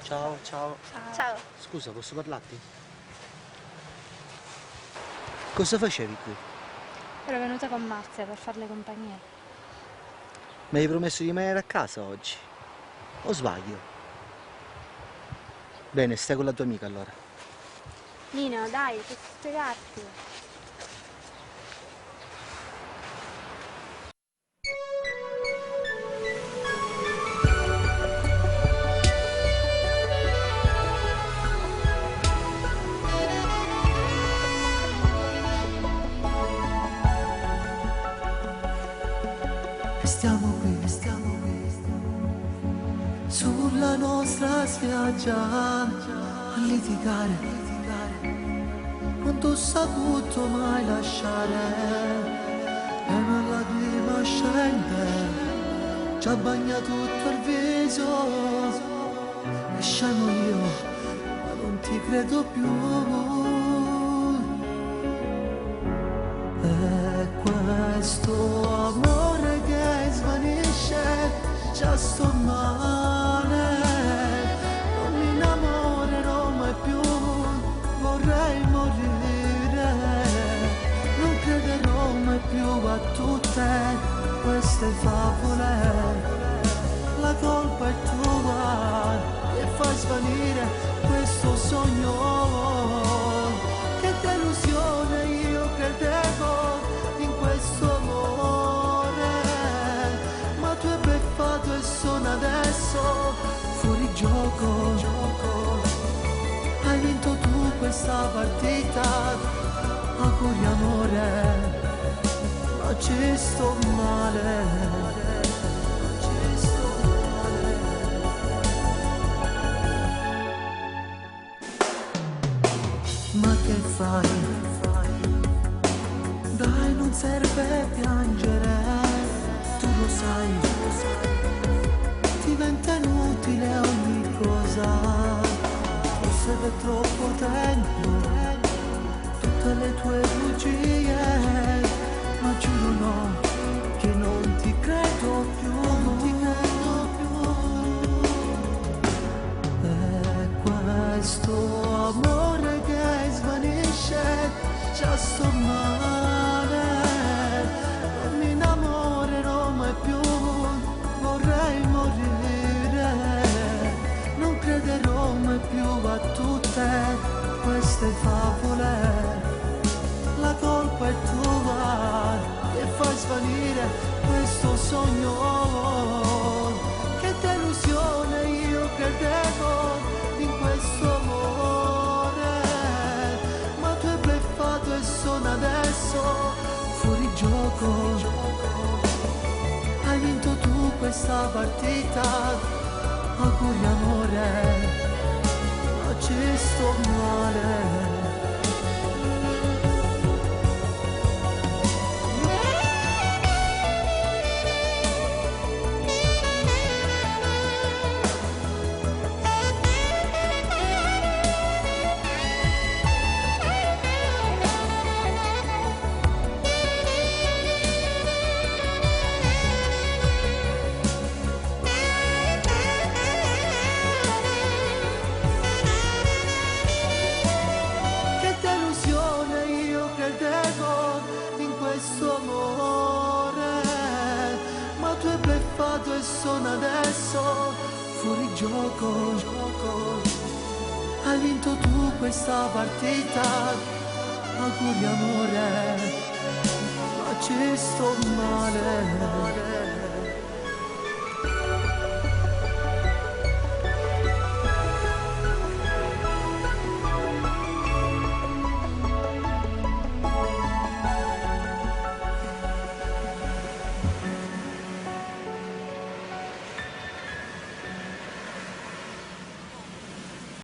Ciao, ciao. Ciao. Scusa, posso parlarti? Cosa facevi qui? Ero venuta con Marzia per farle compagnia. Mi hai promesso di rimanere a casa oggi? O sbaglio? Bene, stai con la tua amica allora. Nino, dai, posso spiegarti? Stiamo qui, sulla nostra spiaggia a litigare. Non t'ho saputo mai lasciare e una lacrima scende, ci ha bagnato tutto il viso. E scemo io, ma non ti credo più. E questo amore che svanisce, già sto male, non mi innamorerò mai più, vorrei morire, non crederò mai più a tutte queste favole. La colpa è tua e fai svanire questo sogno. Che delusione, io credevo in questo amore, ma tu hai beffato e sono adesso fuori gioco. Hai vinto tu questa partita, auguri amore, ma ci sto male. Ma che fai? Dai, non serve piangere, tu lo sai, diventa inutile ogni cosa, forse per troppo tempo, tutte le tue bugie, ma giuro no, che non ti credo più, non ti credo più. E questo amore che svanisce, già sto male, non mi innamorerò mai più, vorrei morire, non crederò mai più a tutte queste favole. La colpa è tua e fai svanire questo sogno. Che delusione, io credevo in questo amore, ma tu hai bleffato e sono adesso fuori gioco. Hai vinto tu questa partita, auguri amore, ma ci sto male. Questo amore, ma tu hai bleffato e sono adesso fuori gioco. Hai vinto tu questa partita, auguri amore, ma ci sto male.